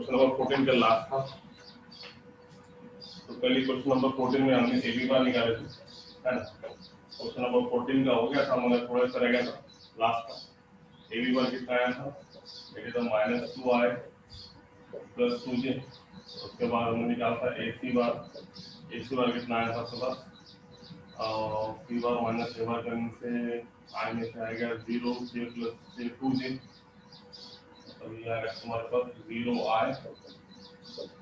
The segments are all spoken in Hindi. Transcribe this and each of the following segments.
क्वेश्चन नंबर 14 का लास्ट था। तो पहले क्वेश्चन नंबर 14 में हमने ए बी बार निकाले थे, है ना। क्वेश्चन नंबर 14 का हो गया था, मगर थोड़ा सा रह गया था लास्ट का। ए बी बार कितना आया था, it is -2i plus 2j। उसके बाद हमने निकाला था ए सी बार कितना आया था आपके पास, सी बार माइनस ए बार करने से आई में से आएगा 0j प्लस 2j। तो ये आएगा तुम्हारे पास 0i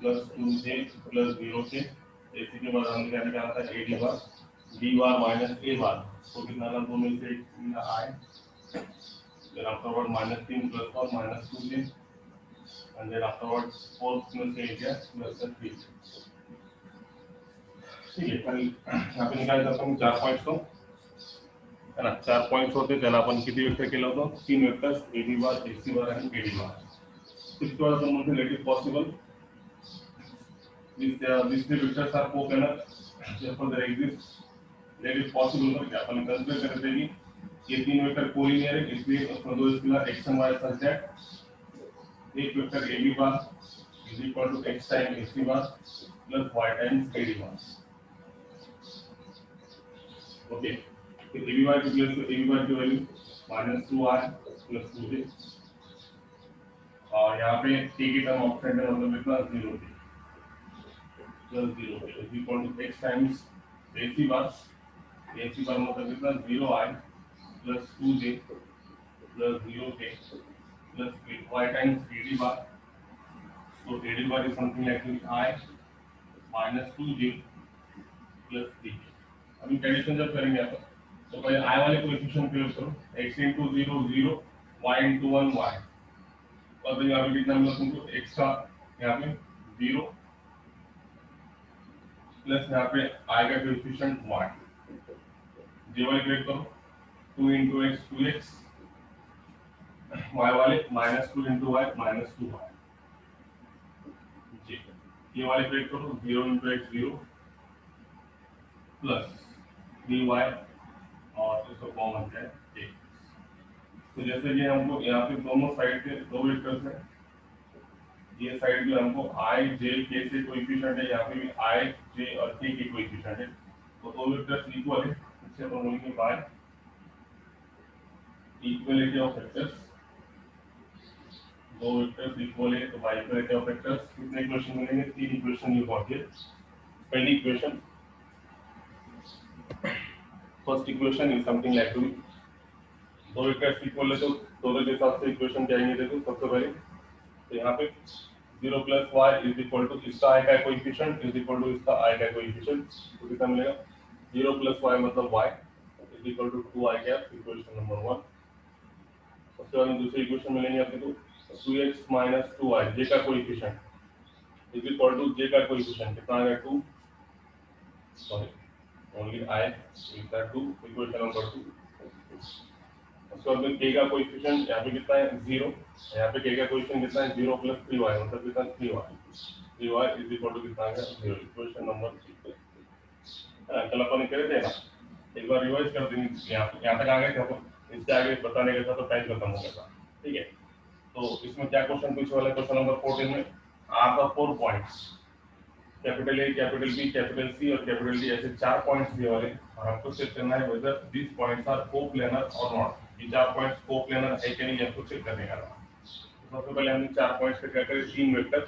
plus 2j plus 0k। AC के बाद हमने क्या निकाला था A D bar, D bar minus A bar, तो कितना था, दो में से एक आई, फिर afterward -3 plus 4 -2j, and then afterward 4 में से एक है प्लस 3। ठीक है, कल यहाँ पे निकाले जाते हैं 4 पॉइंट्स, तो है ना। 4 पॉइंट्स होते, पहला अपन कितने वेक्टर के लिए, 3 vectors A D bar, A C bar and A D bar. इसके बाद हम let it possible these three vectors are coplanar, therefore there exists let it possible करके अपन कंसीडर करते हैं कि ये तीन वेक्टर कोलिनियर है, इसलिए उसमें दो scalar x and y such that एक vector a b bar is equal to x time a c bar plus y times a d bar. Okay, तो a b बार की प्लेस पे a b बार की वैल्यू -2i प्लस 2j, और यहाँ पे k की टर्म ऑप्शन है, मतलब कितना 0 plus 0 is equal to x times AC bar मतलब कितना 0i plus 2j plus 0k plus y times AD bar। So AD bar is something like I minus 2j plus 3k। अभी एडिशन जब करेंगे आप, तो पहले I वाले कोएफिशिएंट प्लस करो, x into 0 0, y into 1 y, और फिर यहाँ पे कितना मिला तुमको, x का यहाँ पे 0 प्लस यहाँ पे I का कोएफिशिएंट 1, j वाले क्रिएट करो 2 into x 2x, y वाले -2 into y -2y, जी ये वाले क्रिएट करो 0 into x 0 प्लस 3y, और इसको कॉमन है a। तो जैसे ये हमको यहाँ पे दोनों साइड के दो वेक्टर्स हैं, ये साइड भी हमको i j k से कोएफिशिएंट है, यहाँ पे भी i j और k के कोएफिशिएंट है, तो दो वेक्टर्स इक्वल है, इससे अपन बोलेंगे बाय इक्वलिटी ऑफ वेक्टर्स। दो वेक्टर्स इक्वल है तो बाय इक्वलिटी ऑफ वेक्टर्स कितने इक्वेशन मिलेंगे, तीन इक्वेशन यू गॉट हियर। पहली equation, first equation is something like to, दो वेक्टर्स इक्वल है तो दोनों के हिसाब से इक्वेशन क्या आएंगे, देखो सबसे पहले तो यहाँ पे 0 plus y is equal to इसका i का कोएफिशिएंट इज इक्वल टू इसका i का कोएफिशिएंट, तो कितना मिलेगा 0 प्लस y मतलब y is equal to 2i cap, equation number 1। उसके बाद दूसरी इक्वेशन मिलेंगे आपको 2x minus 2i j का coefficient is equal to j का कोएफिशिएंट कितना आ गया 2, sorry only i is that 2, equation number 2। उसके बाद k का कोएफिशिएंट यहाँ पे कितना है 0, यहाँ पे k का कोएफिशिएंट कितना है 0 प्लस 3y मतलब कितना 3y इज इक्वल टू कितना आ गया 0, इक्वेशन नंबर 3। कल अपन करे थे ना, एक बार रिवाइज कर देंगे, यहाँ तक आ गए थे अपन, इससे आगे बताने का था तो टाइम खत्म हो गया था, ठीक है। तो इसमें क्या क्वेश्चन पूछे वाला, क्वेश्चन नंबर 14 में are the 4 points capital A capital B capital C और कैपिटल डी, ऐसे 4 पॉइंट्स दिए वाले, और आपको चेक करना है whether this points are coplanar और नॉट। ये 4 पॉइंट्स कोप्लेनर है कि नहीं, आपको चेक करने का था। तो सबसे पहले हमने 4 पॉइंट्स पे क्या करें, तीन वेक्टर,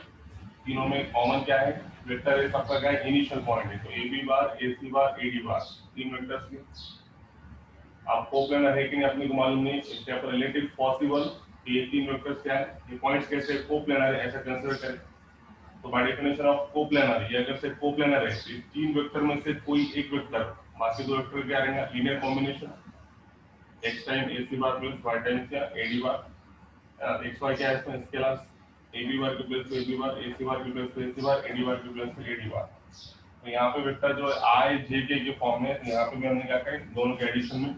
तीनों में कॉमन क्या है, वेक्टर ए सबका क्या है, इनिशियल पॉइंट है, तो A B bar A C bar A D बार, तीन वेक्टर्स के। आप कोप्लेनर है कि नहीं अपने को मालूम नहीं, इसके ऊपर रिलेटिव पॉसिबल ये तीन वेक्टर्स क्या है, ये पॉइंट्स कैसे कोप्लेनर है ऐसा कंसीडर करें। तो बाय डेफिनेशन ऑफ कोप्लेनर, ये अगर से कोप्लेनर है तो तीन वेक्टर में से कोई एक वेक्टर, बाकी दो वेक्टर क्या रहेगा, linear combination x time a c bar plus y time क्या a d bar, x y क्या है इसमें स्केलर्स, a b बार की plus a b bar, a c बार की plus a c bar, a d बार की प्लस a d बार। तो यहाँ पे वेक्टर जो है i j k के फॉर्म में, यहाँ पे भी हमने क्या करें, दोनों के एडिशन में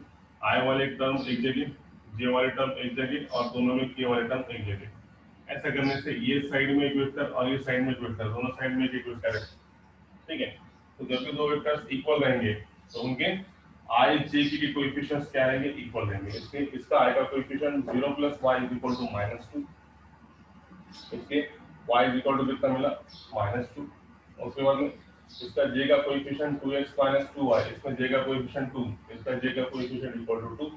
i वाले टर्म एक जगह, j वाले टर्म एक जगह, और दोनों में k वाले टर्म एक जगह। ऐसा करने से ये साइड में एक वेक्टर और ये साइड में एक वेक्टर, दोनों साइड में एक वेक्टर है, ठीक है। तो जब भी दो वेक्टर्स इक्वल रहेंगे तो उनके i j के कोएफिशिएंट्स क्या रहेंगे, इक्वल रहेंगे। इसके इसका i का coefficient 0 plus y is equal to -2, इसके y इज इक्वल टू कितना मिला -2। उसके बाद में इसका j का कोएफिशिएंट 2x - 2y, इसमें j का कोएफिशिएंट 2, इसका j का कोएफिशिएंट इक्वल टू 2,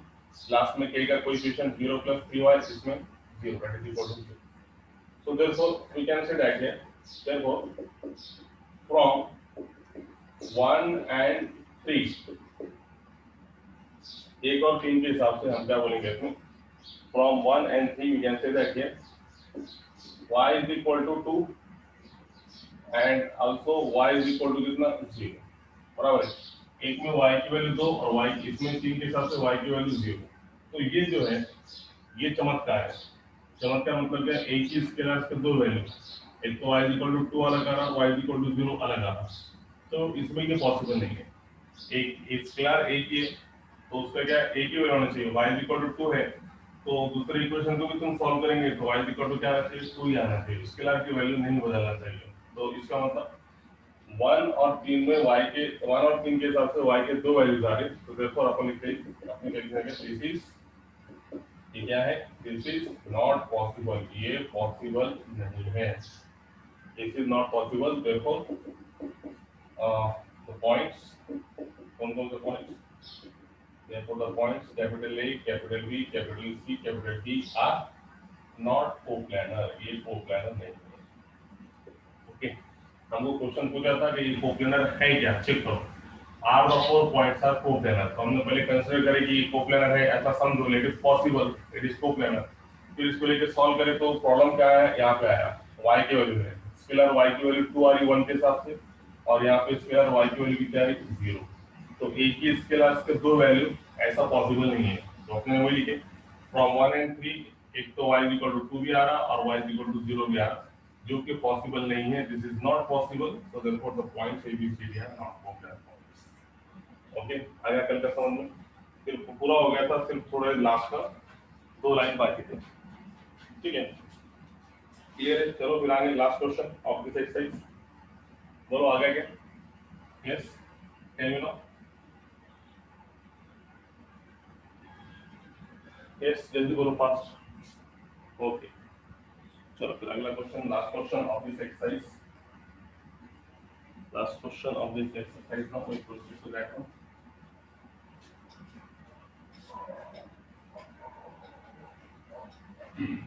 लास्ट में k का कोएफिशिएंट 0 + 3y, इसमें 0 that is equal to 0। So therefore we can say that here, therefore from 1 and 3, एक और 3 के हिसाब से हम क्या बोलेंगे इसमें, from 1 and 3 we can say that here y is equal to 2 and also y is equal to कितना 0, बराबर है। एक में y की वैल्यू 2 और y इसमें 3 के हिसाब से y की वैल्यू 0। तो ये जो है ये चमत्कार है। चमत्कार मतलब क्या, एक ही स्केलर्स के दो वैल्यू, एक तो y इक्वल टू 2 अलग आ रहा, y इक्वल टू 0 अलग आ रहा, तो इसमें ये पॉसिबल नहीं है। एक स्केलर एक ही है तो उसका क्या एक ही वैल्यू होना चाहिए, y इक्वल टू 2 है तो दूसरे इक्वेशन को भी तुम सॉल्व करेंगे तो y इक्वल टू क्या आना चाहिए 2 ही आना चाहिए, स्केलर की वैल्यू नहीं बदलना चाहिए। तो इसका मतलब 1 और 3 में y के 1 और 3 के हिसाब से y के दो वैल्यूज आ रहे, तो देयरफॉर अपन लिखते हैं अपने लिखने के दिस इज, ये क्या है, दिस इज नॉट पॉसिबल, ये पॉसिबल नहीं है, this is not possible. Therefore the points, कौन कौन से points, therefore the points capital A, capital B, capital C, capital D are not coplanar, ये कोप्लानर नहीं है। ओके, हमको क्वेश्चन पूछा था कि ये कोप्लानर है क्या, चेक करो। Are the 4 points are coplanar, तो हमने पहले कंसीडर करें कि ये कोप्लानर है, ऐसा समझो, it is possible, it is coplanar. फिर इसको लेके सॉल्व करें तो प्रॉब्लम क्या है, यहाँ पे आया y की वैल्यू है, स्केलर y की वैल्यू 2 आ रही 1 के हिसाब से, और यहाँ पे स्केलर y की वैल्यू कितनी आ रही 0। तो एक ही स्केलर के दो वैल्यू ऐसा पॉसिबल नहीं है, तो अपने वही लिखे फ्रॉम 1 and 3, एक तो y इक्वल टू 2 भी आ रहा और y इक्वल टू 0 भी आ रहा, जो कि पॉसिबल नहीं है, this is not possible, so therefore the points A B C D are not coplanar points. Okay, आया कल का समझ में, फिर पूरा हो गया था, सिर्फ थोड़े लास्ट का 2 लाइन बाकी थे, ठीक है, क्लियर है। चलो फिर आगे last question of this exercise, बोलो आ गया क्या, yes can you know, yes जल्दी बोलो फास्ट। ओके, चलो फिर अगला question, last question of this exercise, last question of this exercise, now we proceed to that one.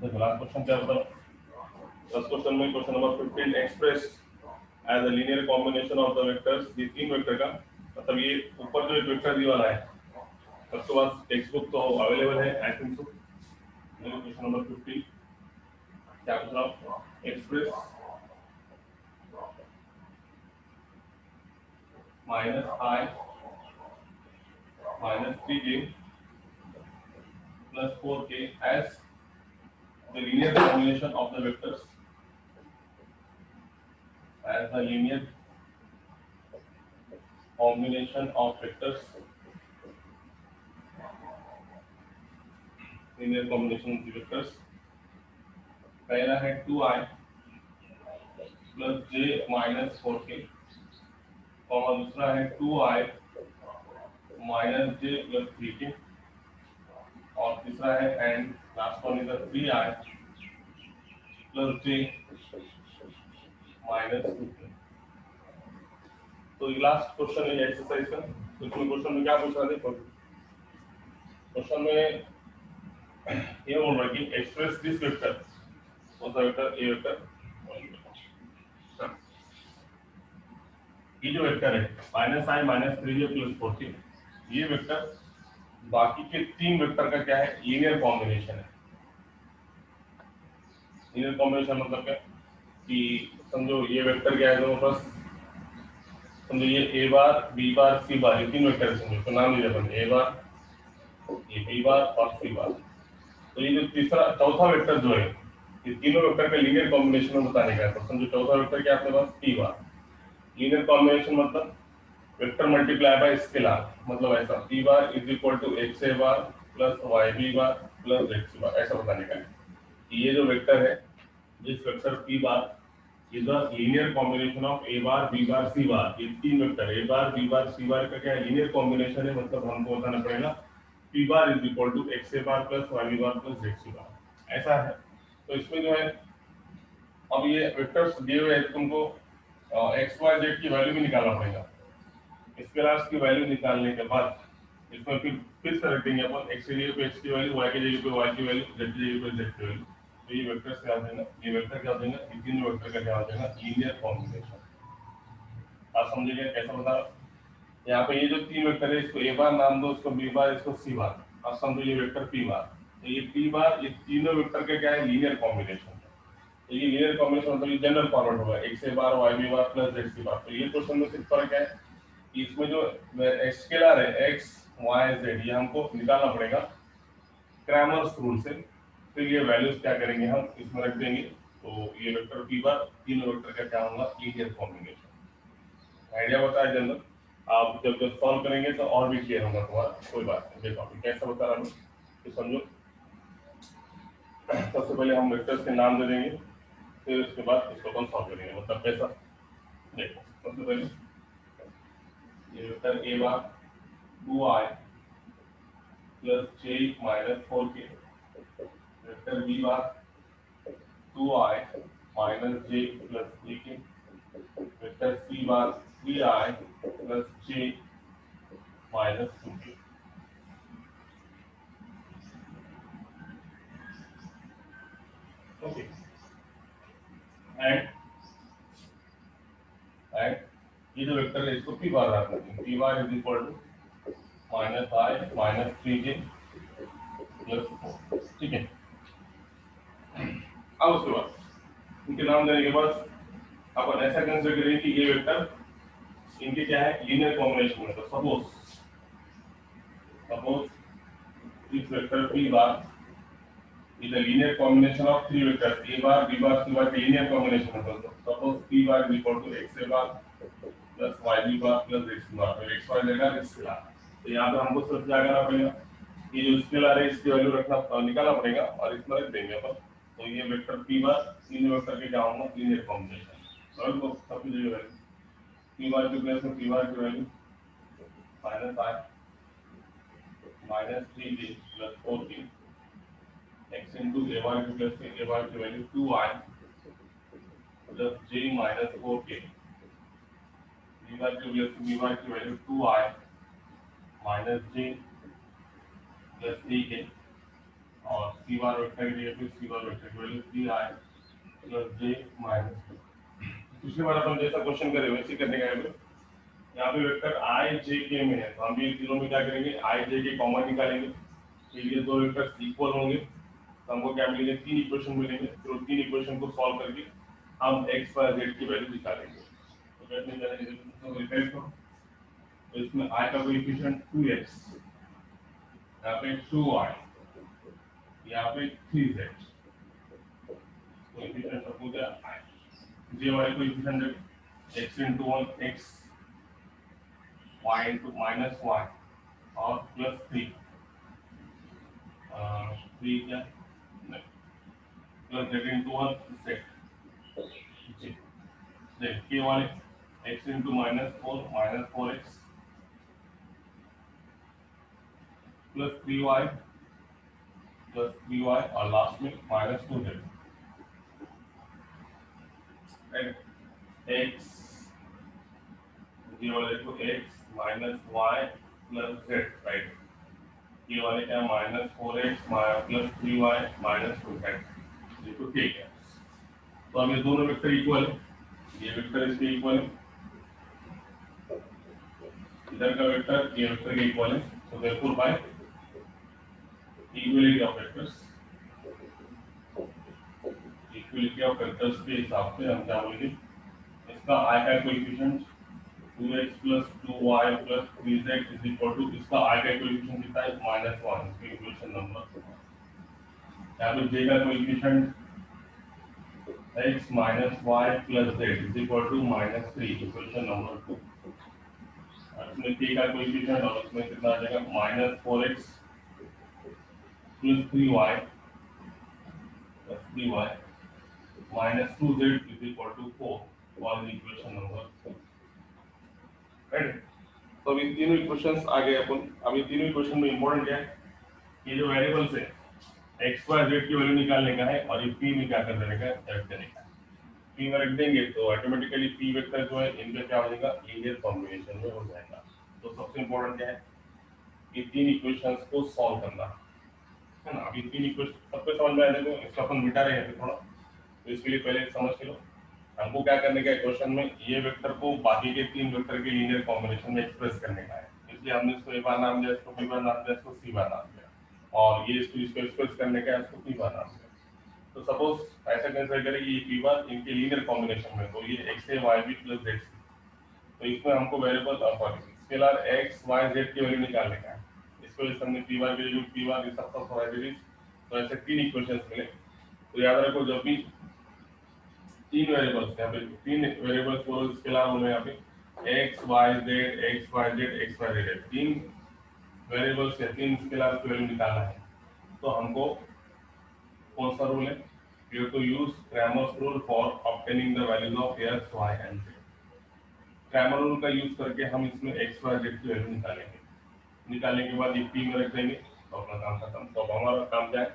देखो लास्ट क्वेश्चन क्या बताओ, लास्ट क्वेश्चन में question number 15, express as a linear combination of the vectors, ये तीन वेक्टर का मतलब ये ऊपर जो एक वेक्टर दी वाला है, सबके पास टेक्स्ट बुक तो अवेलेबल है I think so. Question number 15 क्या पूछ रहा हूँ, express -i -3j plus 4k as the linear combination of the vectors, as the linear combination of vectors, linear combination of the vectors, पहला है 2i plus j minus 4k, और दूसरा है 2i minus j plus 3k, और तीसरा है and last one is 3i plus j minus 2k। तो ये लास्ट क्वेश्चन है एक्सरसाइज का। तो इसमें क्वेश्चन में क्या पूछ रहा है, क्वेश्चन में ये बोल रहा है कि एक्सप्रेस दिस वेक्टर, कौन सा वेक्टर, ए वेक्टर, ये जो वेक्टर है -i -3j + 4k, ये वेक्टर बाकी के तीन वेक्टर का क्या है, लीनियर कॉम्बिनेशन है। लीनियर कॉम्बिनेशन मतलब क्या कि समझो ये वेक्टर क्या है, दोनों पास समझो ये a bar b bar c बार, ये तीन वेक्टर समझो, तो नाम दीजिए अपन a बार, ये b बार और c बार। तो ये जो तीसरा चौथा वेक्टर जो है, ये तीनों वेक्टर का लीनियर कॉम्बिनेशन में बताने का है। तो समझो चौथा वेक्टर क्या अपने पास p बार, लीनियर कॉम्बिनेशन मतलब वेक्टर मल्टीप्लाई बाय स्केलर, मतलब ऐसा p bar is equal to x a bar plus y b bar plus x c bar, ऐसा बताने का है कि ये जो वेक्टर है, जिस vector p bar is the linear combination of a bar b bar c बार, ये तीन vector a bar b bar c बार का क्या है, लीनियर कॉम्बिनेशन है, मतलब हमको बताना पड़ेगा p bar is equal to x a bar plus y b bar plus x c bar, ऐसा है। तो इसमें जो है अब ये वेक्टर्स दिए हुए हैं, तुमको एक्स वाई जेड की वैल्यू भी निकालना पड़ेगा। इसके लास्ट की वैल्यू निकालने के बाद इसमें फिर से रख देंगे अपन, एक्स की जगह पे एक्स की वैल्यू, वाई की जगह पे वाई की वैल्यू, जेड की जगह पे जेड की वैल्यू। तो ये वेक्टर्स क्या हो जाएगा, ये वेक्टर क्या हो जाएगा, ये तीनों वेक्टर का क्या हो जाएगा, लीनियर कॉम्बिनेशन। आप समझिएगा कैसा बता रहा हूं? यहाँ पे ये जो तीन वेक्टर है, इसको ए बार नाम दो, इसको बी बार, इसको सी बार। अब समझो ये वेक्टर पी बार, तो ये पी बार, ये तीनों वेक्टर का क्या है, लीनियर कॉम्बिनेशन है। तो ये लीनियर कॉम्बिनेशन मतलब ये जनरल फॉर्मेट होगा, X A bar Y B bar plus Z C bar. तो ये क्वेश्चन में सिर्फ फर्क है कि इसमें जो स्केलर है एक्स वाई जेड, ये हमको निकालना पड़ेगा क्रैमर्स रूल से। फिर ये वैल्यूज क्या करेंगे, हम इसमें रख देंगे। तो ये वेक्टर पी बार तीनों वेक्टर का क्या होगा, लीनियर कॉम्बिनेशन। आइडिया बताया जनरल, आप जब जब सॉल्व करेंगे तो और भी क्लियर होगा तुम्हारा, कोई बात नहीं। देखो अभी कैसा बता रहा हूँ तो समझो। सबसे पहले हम वेक्टर्स के नाम दे देंगे, फिर उसके बाद इसको अपन सॉल्व करेंगे। मतलब कैसा, देखो सबसे पहले ये vector A bar 2i plus j minus 4k, vector B bar 2i minus j plus ak, vector C bar 3i plus j minus 2k। Okay, and ये जो वेक्टर है इसको पी बार रखना है, P bar is equal to minus i minus 3j plus 4। ठीक है, अब उसके बाद इनके नाम देने के बाद अपन ऐसा कंसीडर करें कि ये वेक्टर इनके क्या है, लीनियर कॉम्बिनेशन में। तो सपोज इस vector p bar is a linear combination of three vectors a bar b bar c bar, linear combination है। तो suppose p bar is equal to x a bar plus y b bar plus x b bar, तो x y लेगा स्केलर। तो यहाँ पे हमको सिर्फ क्या करना पड़ेगा, ये जो स्केलर है इसकी वैल्यू रखना निकालना पड़ेगा और इसमें रख देंगे अपन। तो ये वेक्टर p बार तीनों वेक्टर के क्या होगा, लीनियर कॉम्बिनेशन। सॉल्व को सब जगह वैल्यू p बार की प्लेस में p बार की value minus i minus 3j plus 4k, x into a bar की प्लस में a bar की value 2i plus j minus 4k, b bar की प्लस b bar की value 2i minus j plus 3k, और c bar वेक्टर की जगह पे c bar वेक्टर की value 3i plus j minus 2। पिछली बार अपन जैसा क्वेश्चन करे वैसे करने का है। यहाँ पे वेक्टर i j k में है, तो हम भी तीनों में क्या करेंगे, i j k कॉमन निकालेंगे। तो ये दो वेक्टर्स इक्वल होंगे, तो हमको क्या मिलेंगे, तीन इक्वेशन मिलेंगे। फिर तीन इक्वेशन को सॉल्व करके हम x y z की वैल्यू निकालेंगे। तो कैसे निकालेंगे, तो रिपेयर करो। तो इसमें i का कोएफिशिएंट 2x, यहाँ पे 2y, यहाँ पे 3z, कोएफिशिएंट सब हो गया i। j y coefficient x into 1 x, y into minus y और प्लस 3 क्या प्लस z into 1 z, देख के वाले x into minus 4x plus 3y और लास्ट में माइनस 2z। x ये वाले को x minus y plus z, right. ये वाले क्या minus 4x plus 3y minus 2z, देखो ठीक है। तो अब ये दोनों वेक्टर इक्वल है, ये वेक्टर इसके इक्वल है, इधर का वेक्टर ये वेक्टर के इक्वल है। तो therefore by equality of vectors, equality of vectors के हिसाब से हम क्या बोलेंगे, इसका i का coefficient 2x plus 2y plus 3z is equal to, इसका i का कोएफिशिएंट कितना है, -1, इसकी इक्वेशन नंबर। यहाँ पे j का coefficient x minus y plus z is equal to -3, equation number 2। इसमें k का कोएफिशिएंट और इसमें कितना आ जाएगा, -4x plus 3y minus 2z is equal to 4 for equation number 4, right. तो अभी तीनों इक्वेशंस आ गए अपन। अभी तीनों इक्वेशन में इंपॉर्टेंट क्या है, ये जो वेरिएबल्स है x y z की वैल्यू निकालने का है और ये p में क्या कर देने का है, रख देने का है। पी में रख देंगे तो ऑटोमेटिकली पी वेक्टर जो है इनका क्या हो जाएगा, लीनियर कॉम्बिनेशन में हो जाएगा। तो सबसे इम्पोर्टेंट क्या है, ये तीन इक्वेशंस को सॉल्व करना है ना। अभी तीन इक्वेशन सबको समझ में आया, देखो इसको अपन मिटा रहे हैं थोड़ा, तो इसके लिए पहले समझ के लो हमको क्या करने का है, क्वेश्चन में ये वेक्टर को बाकी के तीन वेक्टर के लीनियर कॉम्बिनेशन में एक्सप्रेस करने का है, इसलिए हमने इसको ए बार नाम दिया, इसको बी बार नाम दिया, इसको सी बार नाम दिया, और ये इसको एक्सप्रेस करने का है, इसको पी बार नाम दिया। तो सपोज ऐसा कंसिडर करें कि ये पी बार इनके लीनियर कॉम्बिनेशन में, तो ये X A Y B plus Z C, तो इसमें हमको variable sorry scalar X Y Z की वैल्यू निकालने का है। इसको जैसे हमने पी बार की वैल्यू पी बार इस सब फॉर एज इट इज, तो ऐसे तीन इक्वेशंस मिले। तो याद रखो जब भी तीन वेरिएबल्स, यहाँ पे तीन वेरिएबल्स को स्केलर होने, यहाँ पे X Y Z X Y Z X Y Z, तीन वेरिएबल्स या तीन स्केलर की वैल्यू निकालना है। तो हमको कौन सा रूल है, you have to use Cramer's rule for obtaining the values of x, y and z। Cramer rule का यूज करके हम इसमें x, y, z की वैल्यू निकालेंगे। निकालने के बाद ये p में रख देंगे तो अपना काम खत्म। तो अब हमारा काम क्या है,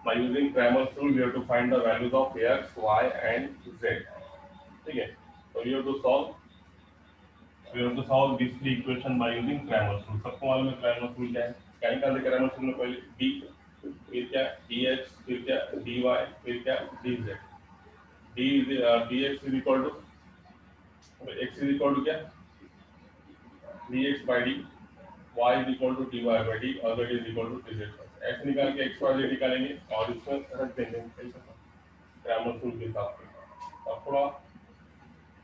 by using Cramer's rule we have to find the values of x, y and z। ठीक है, तो we have to solve this three equation by using Cramer's rule। सबको मालूम है Cramer's rule क्या है, क्या निकालते Cramer's rule में, पहले d, फिर क्या dx, फिर क्या dy, फिर क्या dz। dx is equal to x is equal to क्या dx by d, y is equal to dy by d और z is equal to dz। ऐसे निकाल के x y z निकालेंगे और इसमें रख देंगे ग्रामर रूल के हिसाब से। अब थोड़ा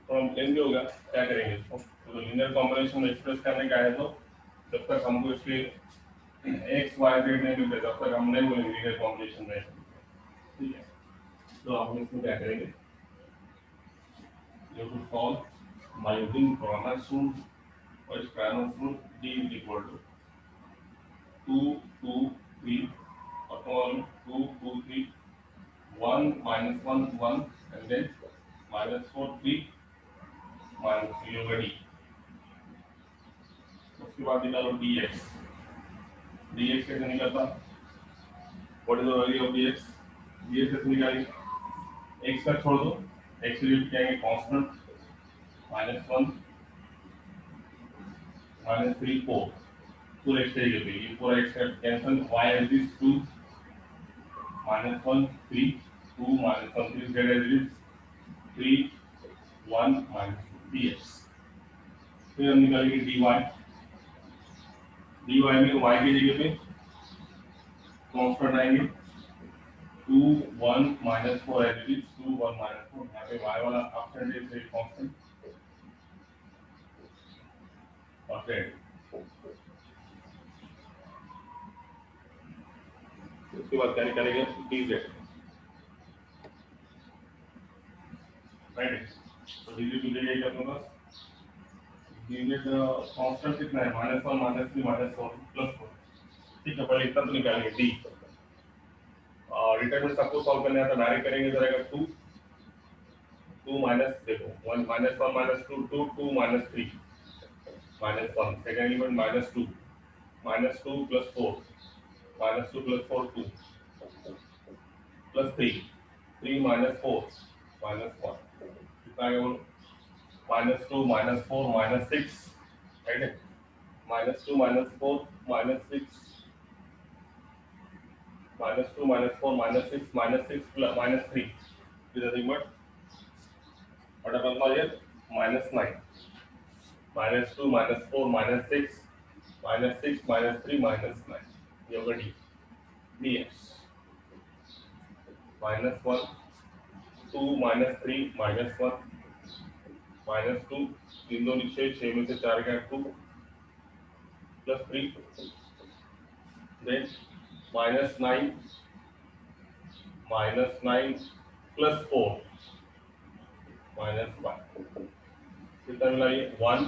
थोड़ा लेंगे होगा, क्या करेंगे इसको, तो लीनियर कॉम्बिनेशन में एक्सप्रेस करने का है, तो जब तक हमको इसके x y z नहीं मिलते तब तक हम नहीं बोलेंगे लीनियर कॉम्बिनेशन में, ठीक है। तो हम इसमें क्या करेंगे, you have to solve by using Cramer's rule। और इस Cramer's rule d is equal to 2 2 3 upon 2 2 3 1 minus 1 1 and then minus 4 3 minus 3 होगा d। उसके बाद निकालो dx, dx कैसे निकलता, what is the value of dx, dx कैसे निकालेंगे, x का छोड़ दो, x की लिमिट क्या है कांस्टेंट, -1 -3 4 पूरा x रहेगा, तो ये पूरा x cancel, y as is 2 -1 3 2 -1 3 z as is 3 1 dx। फिर हम निकालेंगे dy, dy में y की जगह पे कांस्टेंट आएंगे 2 1 -4 as it is 2 1 -4, यहाँ पे y वाला कांस्टेंट है इसलिए कांस्टेंट और z। उसके बाद क्या निकालेंगे dz, राइट। तो dz की जगह क्या होगा, dz कांस्टेंट कितना है -1 -3 -4 +4, ठीक है। पहले इतना तो निकालेंगे d, डिटरमिनेंट सबको सॉल्व करने आता डायरेक्ट करेंगे, जरा 2 2 माइनस देखो 1 -1 -2 2 2 -3 -1, सेकंड एलिमेंट -2 -2 + 4 -2 + 4 2 +3 3 -4 -1 कितना है वो, -2 -4 -6, राइट है, -2 -4 -6 -2 -4 -6 -6 -3 is nothing but what happens now here, -9 -2 -4 -6 -6 -3 -9, ये होगा d, dx -1 2 -3 -1 -2 तीन दो नीचे 6 में से 4 गया 2 +3 then -9 +4 -1 कितना मिला ये 1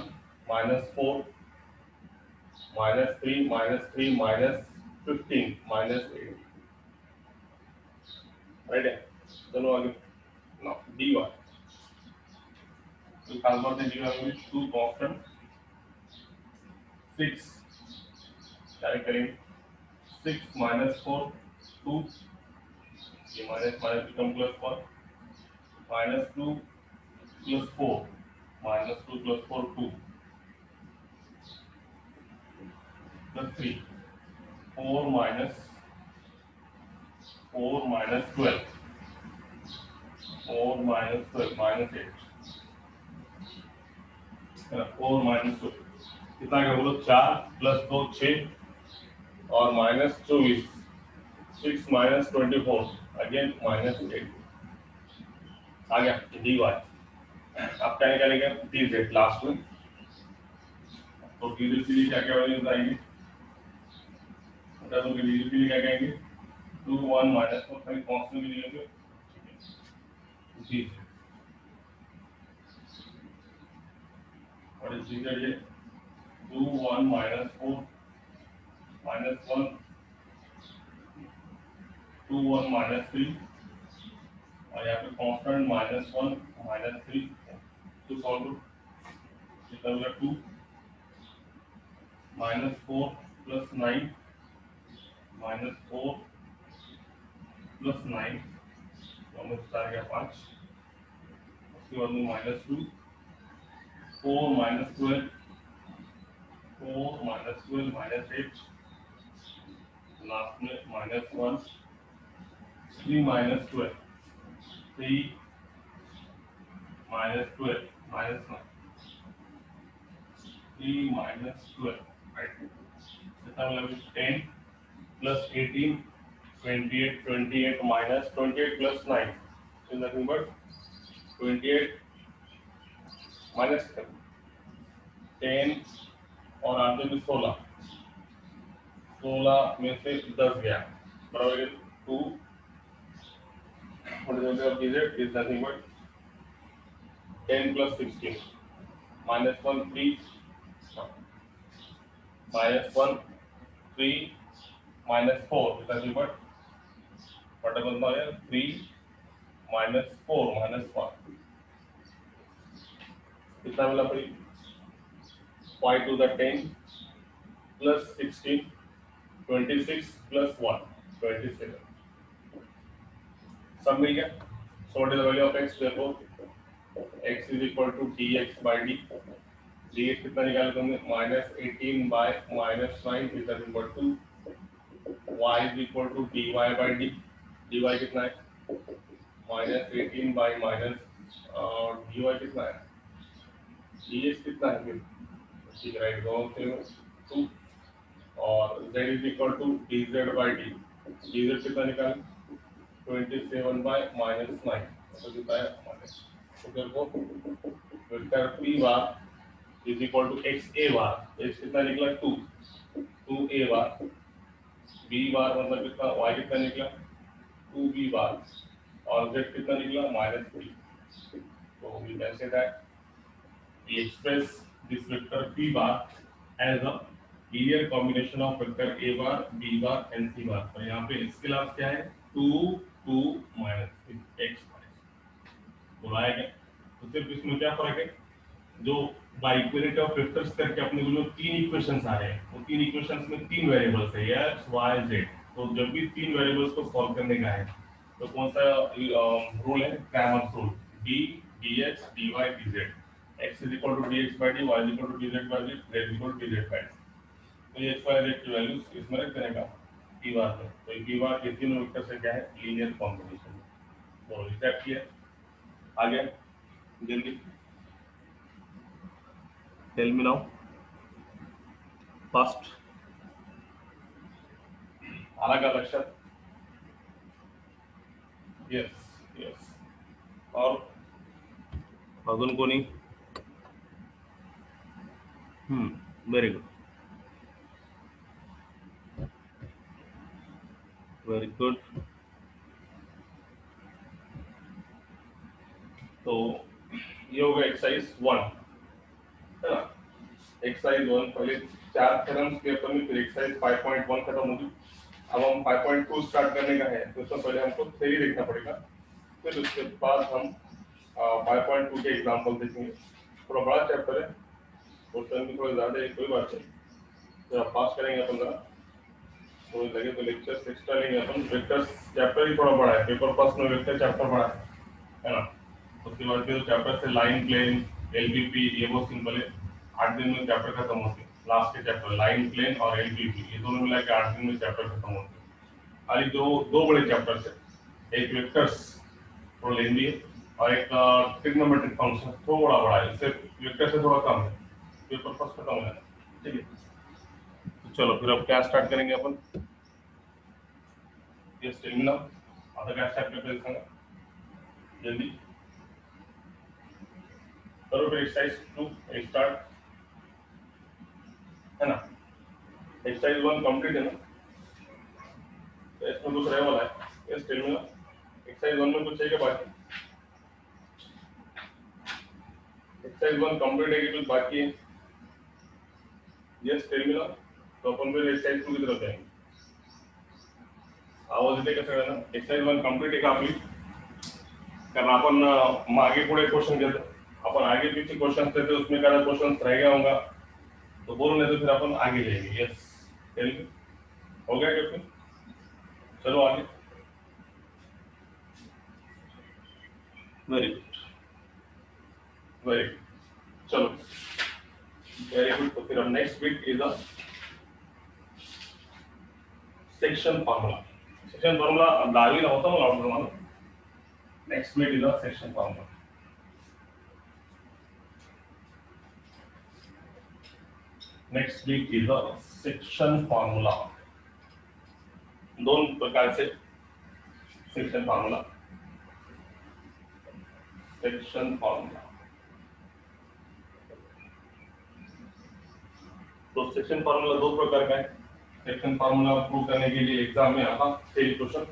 -4 -3 -3 -15 -8, राइट है। चलो आगे, नाउ dy, तो खास बात है dy में 2 कांस्टेंट 6, क्या करेंगे 6 -4 2, ये minus minus become +1 -2 plus 4 -2 plus 4 2 plus 3 4 minus 12 4 minus 12 minus 8 है ना 4 minus 2 कितना क्या बोलो 4 plus 2 6 और minus 24 6 minus 24 again minus 8 आ गया dy अब क्या निकालेंगे dz लास्ट में तो dz के लिए क्या क्या वैल्यूज आएंगी बता दो कि dz के लिए क्या कहेंगे 2 1 minus 4 खाली कांस्टेंट भी लेंगे जी और इस dz ये 2 1 minus 4 minus 1 2 1 minus 3 और यहाँ पे कांस्टेंट -1 -3 तो सॉल्व कितना होगा 2 -4 plus 9 -4 plus 9 तो हमें आ गया 5 उसके बाद में -2 4 -12 4 -12 -8 लास्ट में -1 3 -12 3 -12 -9 3 -12 right कितना मतलब 10 plus 18 28 28 minus 28 plus 9 is nothing but 28 minus 10 और आगे भी 16 16 में से 10 गया बराबर 2 what is the value of dz is nothing but 10 plus 16 minus 1 3 minus 1 3 minus 4 is nothing but whatever now 3 minus 4 minus 1 कितना मिला भाई 5 to the 10 plus 16 26 plus 1 27 सब मिल गया so what is the value of x therefore x is equal to dx by d dx कितना निकाले तुमने -18 by -9 is equal to y is equal to dy by d dy कितना है -18 by dy कितना है dx कितना है फिर ठीक है राइट दोनों से 2 और z is equal to dz by d dz कितना निकाले 27 by -9 तो कितना है माइनस तो देखो vector p bar is equal to x a bar x कितना निकला 2 2 a बार b बार मतलब कितना y कितना निकला 2 b बार और z कितना निकला -3 तो we can say that we express this vector p bar as a linear combination of vector a bar b bar and c bar और यहाँ पे इसके अलावा क्या है 2 2 minus x बोला है क्या तो सिर्फ इसमें क्या फर्क है जो बाय इक्विवेलेंट ऑफ वेक्टर्स करके अपने को जो तीन इक्वेशंस आ रहे हैं वो तीन इक्वेशंस में तीन वेरिएबल्स है x y z तो जब भी तीन वेरिएबल्स को सॉल्व करने का है तो कौन सा रूल है Cramer's rule d dx dy dz x is equal to dx by dy is equal to dz by d z is equal to dz by d तो ये x y z की वैल्यूज इसमें रख देने का p बार में तो p बार के तीनों वेक्टर से क्या है लीनियर कॉम्बिनेशन तो स्टेप किया आगे जल्दी टेल मी नाउ फर्स्ट आला का लक्षण यस यस और अजून कोणी वेरी गुड वेरी गुड तो ये हो गया एक्सरसाइज 1 है ना एक्सरसाइज 1 पहले चार थ्योरम्स के ऊपर में फिर एक्सरसाइज 5.1 खत्म होगी अब हम 5.2 स्टार्ट करने का है तो उससे पहले हमको थ्योरी देखना पड़ेगा फिर उसके बाद हम 5.2 के एग्जांपल देखेंगे थोड़ा बड़ा चैप्टर है क्वेश्चन भी थोड़े ज्यादा है कोई बात नहीं जब पास करेंगे अपन जरा तो लगे तो लेक्चर्स एक्स्ट्रा लेंगे अपन वेक्टर्स चैप्टर ही थोड़ा बड़ा है पेपर पास में वेक्टर चैप्टर बड़ा है ना उसके बाद फिर चैप्टर से लाइन प्लेन एलपीपी ये बहुत सिंपल है, 8 दिन में चैप्टर खत्म होते हैं। लास्ट के चैप्टर लाइन प्लेन और एलपीपी ये दोनों मिला के 8 दिन में चैप्टर खत्म होते हैं। खाली दो बड़े चैप्टर्स है, एक वेक्टर्स थोड़ा लेंदी है और एक ट्रिग्नोमेट्रिक फंक्शन थोड़ा बड़ा है, इससे वेक्टर से थोड़ा कम है, पेपर फर्स्ट खत्म हो जाना। ठीक है, तो चलो फिर अब क्या स्टार्ट करेंगे अपन। ये स्टेमिना आता क्या स्टार्ट करते हैं, जल्दी करो फिर। एक्सरसाइज 2 स्टार्ट है ना, एक्सरसाइज 1 कंप्लीट है ना, तो इसमें कुछ रहने वाला है। ये स्टेमिना एक्सरसाइज 1 में कुछ है क्या बाकी, एक्सरसाइज 1 कंप्लीट है कि कुछ बाकी है। ये स्टेमिना तो अपन फिर एक्सरसाइज 2 की तरफ जाएंगे। आवाज येते का सगळ्यांना, एक्सरसाइज 1 कंप्लीट आहे का आपली, कारण अपन आगे पुढे क्वेश्चन घेते, अपन आगे पीछे क्वेश्चन देते, उसमें क्या क्वेश्चन रह गया होगा तो बोलो, नहीं तो फिर अपन आगे जाएंगे। यस हो गया क्या फिर, चलो आगे। वेरी गुड वेरी गुड, चलो वेरी गुड। तो फिर हम next bit is a section formula. Section formula 10वीला होता मला वाटतं तुम्हाला। Next bit is a section formula. Next bit is a section formula. दोन प्रकार से सेक्शन फॉर्मूला, सेक्शन फॉर्मूला। तो सेक्शन फॉर्मूला दो प्रकार का है। सेक्शन फॉर्मूला प्रूव करने के लिए एग्जाम में आता है क्वेश्चन,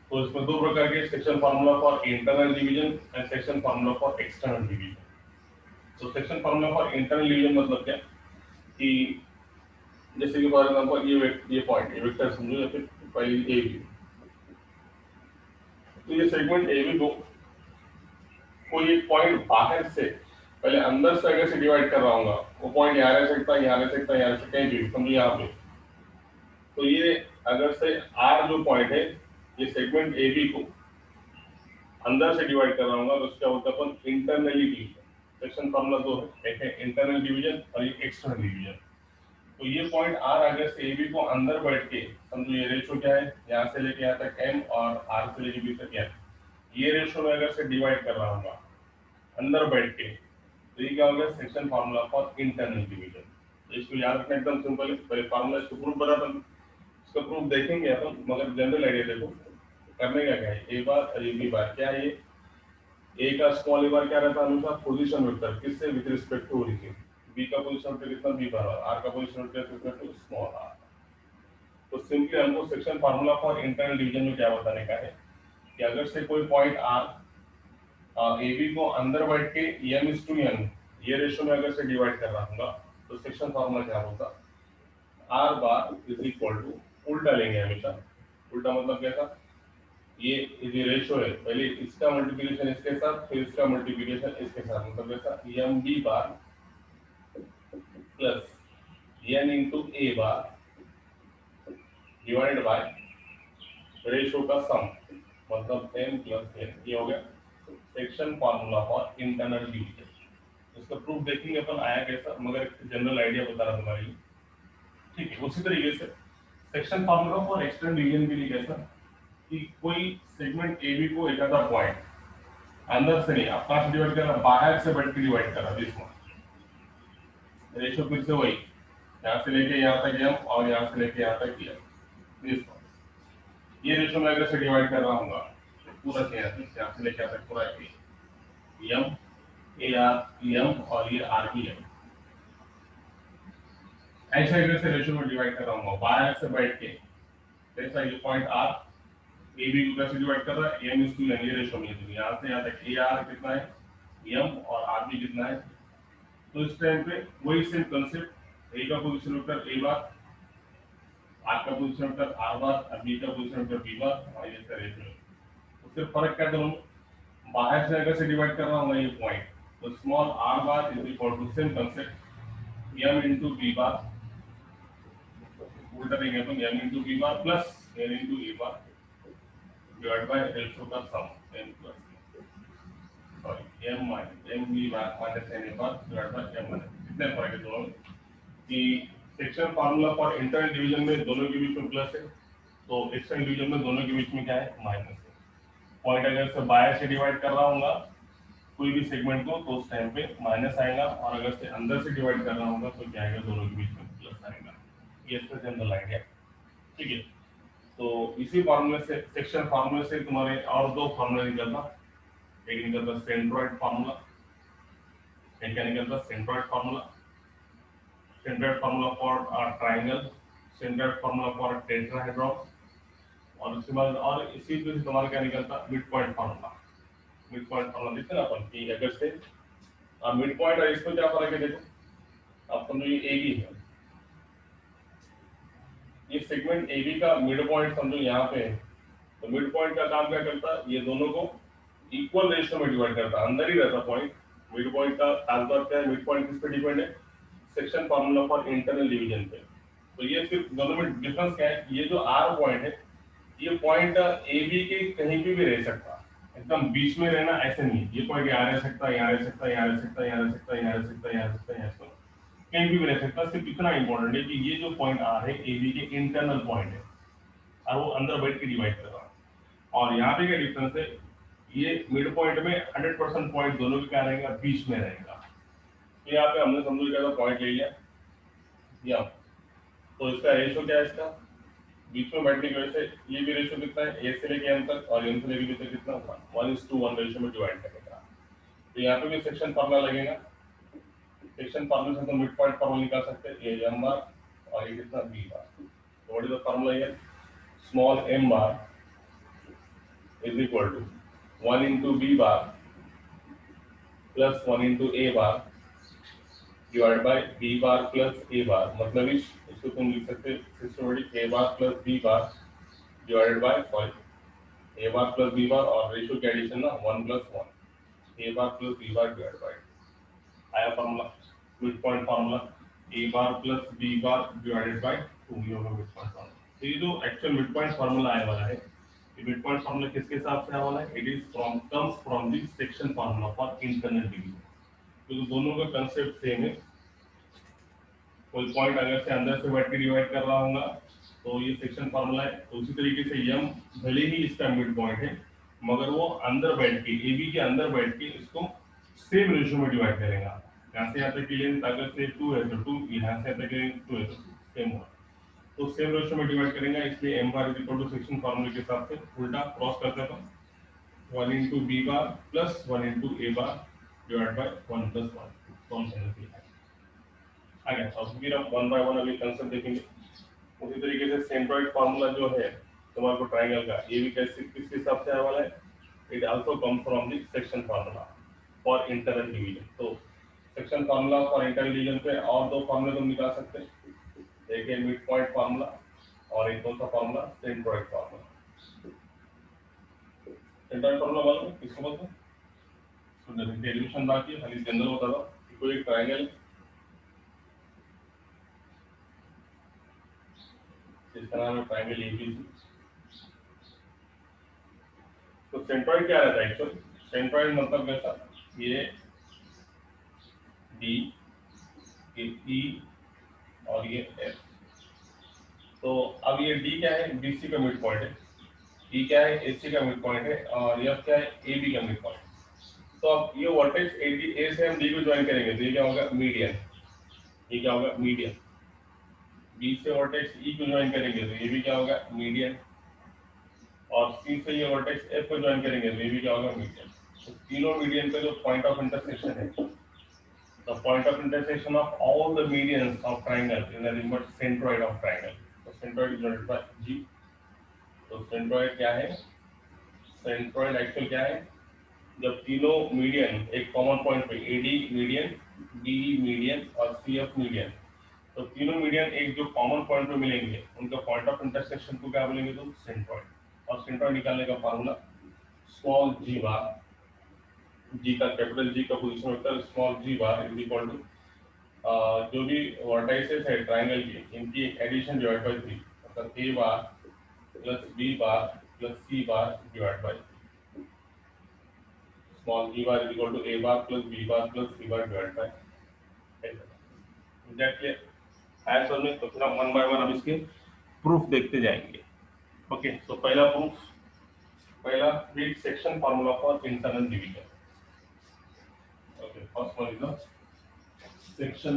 तो इसमें दो प्रकार के section formula for internal division and section formula for external division. तो section formula for internal division मतलब क्या कि जैसे कि फॉर एग्जांपल ये पॉइंट है, वेक्टर समझो, या फिर पहले ए बी, तो ये सेगमेंट ए बी को कोई एक पॉइंट बाहर से पहले अंदर से अगर से डिवाइड कर रहा हूँ, वो पॉइंट यहाँ रह सकता है, यहाँ रह सकता है, यहाँ से कहीं भी समझो यहाँ पे, तो ये अगर से आर जो पॉइंट है ये सेगमेंट ए बी को अंदर से डिवाइड कर रहा हूँ, तो उसका होता है अपन इंटरनली डिवीजन। सेक्शन फॉर्मूला दो है, एक है इंटरनल डिवीजन और एक एक्सटर्नल डिवीजन। तो ये पॉइंट आर अगर से ए बी को अंदर बैठ के समझो, ये रेशो क्या है, यहाँ से लेके यहाँ तक एम और आर से लेके बी तक एम, ये रेशो में अगर से डिवाइड कर रहा हूँ अंदर बैठ के, तो ये क्या हो गया section formula for internal division. तो इसको याद रखना एकदम सिंपल है। पहले फॉर्मूला इसको प्रूफ बनाता हूँ, इसका प्रूफ देखेंगे अपन, मगर जनरल आइडिया देखो करने का क्या है। ए बार और ए बी बार क्या है, ए का स्मॉल ए बार क्या रहता है हमेशा, पोजीशन वेक्टर किससे with respect to origin, B का पोजीशन वेक्टर कितना बी बार, आर का पोजीशन वेक्टर कितना टू स्मॉल आर। तो सिंपली हमको section formula for internal division में क्या बताने का है कि अगर से कोई पॉइंट आर ए बी को अंदर बैठ के m/n ये रेशियो में अगर से डिवाइड कर रहा हूँ, तो सेक्शन फार्मूला क्या होगा, R bar is equal to, उल्टा लेंगे हमेशा, उल्टा मतलब कैसा, ये रेशियो है, पहले इसका मल्टीप्लिकेशन इसके साथ, फिर इसका मल्टीप्लिकेशन इसके साथ, मतलब कैसा M B bar plus N into A bar divided by ratio का सम, मतलब एम प्लस एन। ये हो गया section formula for internal division. इसका प्रूफ देखेंगे अपन आया कैसा, मगर जनरल आइडिया बता रहा तुम्हारे लिए। ठीक है, उसी तरीके से section formula for external division के लिए कैसा कि कोई सेगमेंट ए बी को एक आधा पॉइंट अंदर से नहीं, आप कहां से डिवाइड कर रहा, बाहर से बैठ के डिवाइड कर रहा, दिस वन रेशियो फिर से वही, यहाँ से लेके यहाँ तक एम और यहाँ से लेके यहाँ तक एम, दिस वन ये रेशियो में अगर से डिवाइड कर रहा हूँ पूरा यहाँ से लेके यहाँ तक पूरा एम ए आर एम और ये आर बी एम, ऐसे अगर से रेशियो में डिवाइड कर रहा हूँ बाहर से बैठ के, जैसा ये पॉइंट आर ए बी को कैसे डिवाइड कर रहा है, एम इज टू एन, ये रेशियो में यहाँ से यहाँ तक ए आर कितना है एम और आर बी कितना है। तो इस टाइम पे वही सेम कंसेप्ट, ए का position vector A bar, R का पोजीशन वेक्टर आर बार और बी का पोजीशन वेक्टर बी बार, और ये रेशियो। उससे फर्क क्या करूँ, बाहर से अगर से डिवाइड कर रहा हूँ ये पॉइंट, तो small R bar is equal to same concept M into B bar, उल्टा देंगे अपन M into B bar plus N into A bar divide by ratio का sum n plus. Sorry M minus M B bar minus N A bar divide by M minus, कितने फर्क है दोनों में कि section formula for internal division में दोनों के बीच में प्लस है, तो एक्सटर्नल डिवीजन में दोनों के बीच में क्या है माइनस है। पॉइंट अगर से बाहर से डिवाइड कर रहा हूँ कोई भी सेगमेंट को तो उस टाइम पे माइनस आएगा, और अगर से अंदर से डिवाइड कर रहा हूँ तो क्या आएगा दोनों के बीच में प्लस आएगा। ये इसका जनरल आइडिया, ठीक है। तो इसी फार्मूले से सेक्शन फार्मूले से तुम्हारे और दो फार्मूला निकलता, एक निकलता सेंट्रॉइड फार्मूला, एक क्या निकलता centroid formula, centroid formula for triangle, centroid formula for tetrahedron, और उसके बाद और इसी पे तुम्हारा क्या निकलता mid point formula. Mid point formula देखते ना अपन कि अगर से मिड पॉइंट और इसमें क्या फर्क है देखो, आप समझो ये ए बी है, ये सेगमेंट ए बी का मिड पॉइंट समझो यहाँ पे है, तो मिड पॉइंट का काम क्या करता है, ये दोनों को इक्वल रेशियो में डिवाइड करता है, अंदर ही रहता पॉइंट। मिड पॉइंट का खासबात क्या है, मिड पॉइंट किस पे डिपेंड है, section formula for internal division पे। तो ये सिर्फ दोनों में डिफरेंस क्या है, ये जो आर पॉइंट है, ये पॉइंट ए बी के कहीं भी रह सकता, एकदम बीच में रहना ऐसे नहीं, ये पॉइंट यहाँ रह सकता है, यहाँ रह सकता है, यहाँ रह सकता है, यहाँ रह सकता है, यहाँ रह सकता है, यहाँ रह सकता है, यहाँ रह सकता है, कहीं भी रह सकता। सिर्फ इतना इंपॉर्टेंट है कि ये जो पॉइंट आर है ए बी के इंटरनल पॉइंट है, और वो अंदर बैठ के डिवाइड कर रहा है। और यहाँ पे क्या डिफरेंस है, ये मिड पॉइंट में 100% पॉइंट दोनों के क्या रहेगा, बीच में रहेगा। तो यहाँ पे हमने समझो क्या पॉइंट ले लिया या, तो इसका रेशियो क्या है, इसका बीच में बैठने की वजह से ये भी रेशियो कितना है, ए से लेके एम तक और एम से लेके बी तक कितना, 1:1 रेशियो में डिवाइड करेगा। तो यहाँ पे भी सेक्शन फार्मूला लगेगा, सेक्शन फार्मूला से तो मिड पॉइंट फार्मूला निकाल सकते हैं, ये एम बार और ये कितना बी बार। तो what is the formula here, small M bar is equal to 1 into b bar plus 1 into a bar divided by b bar plus a bar, मतलब इसको तुम लिख सकते systematic a bar plus b bar divided by sorry a bar plus b bar और रेशियो की एडिशन ना 1 plus 1 a bar plus b bar divided by आया formula mid point formula a bar plus b bar divided by 2 ये होगा मिड पॉइंट फार्मूला। तो ये जो एक्चुअल मिड पॉइंट फार्मूला आने वाला है, ये मिड पॉइंट फार्मूला किसके हिसाब से आने वाला है, it is from comes from the section formula for internal division. तो दोनों का कांसेप्ट सेम है, कोई पॉइंट अगर से अंदर से बैठ के डिवाइड कर रहा होगा तो ये सेक्शन फार्मूला है, तो उसी तरीके से यम भले ही इसका मिड पॉइंट है, मगर वो अंदर बैठ के ए बी के अंदर बैठ के इसको सेम रेशियो में डिवाइड करेगा। यहाँ से यहाँ तक की लेंथ अगर से 2 है तो 2, यहाँ से यहाँ तक की लेंथ 2 है तो सेम होगा, तो सेम रेशियो में डिवाइड करेंगे, इसलिए M bar is equal to section फार्मूले के हिसाब से उल्टा क्रॉस कर देता हूं, 1 into b bar plus 1 into a bar divided by 1 plus 1 कौन सा है आगे। अब फिर हम 1 by 1 अभी कंसेप्ट देखेंगे। उसी तरीके से सेंट्रॉइड फार्मूला जो है तुम्हारे को ट्रायंगल का, ये भी कैसे किसके हिसाब से आने वाला है, it also come from the section formula for internal division. तो section formula for internal division पे और दो फार्मूले तुम निकाल सकते हैं, एक है मिड पॉइंट फार्मूला और एक कौन सा formula, centroid formula. Centroid formula मालूम है किसको बोलते हैं, तो डेरिवेशन बाकी है, खाली जनरल बता दो कि कोई एक ट्रायंगल जिसका नाम है ट्रायंगल एबीसी, तो सेंट्रॉइड क्या रहता है एक्चुअली, सेंट्रॉइड मतलब कैसा, ये डी, ये ई और ये एफ। तो अब ये डी क्या है, बीसी का मिड पॉइंट है, ई क्या है, एसी का मिड पॉइंट है, और एफ क्या है, एबी का मिड पॉइंट। तो अब ये वर्टेक्स ए से हम डी को ज्वाइन करेंगे तो ये क्या होगा, मीडियन, ये क्या होगा मीडियन। बी से वर्टेक्स ई को ज्वाइन करेंगे तो ये भी क्या होगा मीडियन, और सी से ये वर्टेक्स एफ को ज्वाइन करेंगे तो ये भी क्या होगा मीडियन। तो तीनों मीडियन का जो पॉइंट ऑफ इंटरसेक्शन है, the point of intersection of all the medians of triangle is nothing but centroid of triangle. तो सेंट्रोइड इज डिनोटेड बाय जी। तो सेंट्रोइड क्या है, सेंट्रोइड एक्चुअल क्या है, जब तीनों मीडियन एक कॉमन पॉइंट पे एडी मीडियन, बीई मीडियन और सीएफ मीडियन, तो तीनों मीडियन एक जो कॉमन पॉइंट पे मिलेंगे उनका पॉइंट ऑफ इंटरसेक्शन को क्या बोलेंगे, तो सेंट्रोइड। और सेंट्रोइड निकालने का फार्मूला स्मॉल जी बार, जी का कैपिटल जी का position vector small G bar is equal to जो भी वर्टाइसेस है ट्रायंगल की, इनकी एडिशन डिवाइड बाय 3, मतलब A bar plus B bar plus C bar divide by small E bar is equal to A bar plus B bar plus C bar divide by that clear है सर में। तो फिर हम वन बाय वन अब इसके प्रूफ देखते जाएंगे। ओके, तो पहला प्रूफ, पहला heat section formula for internal division. Okay, first one is the section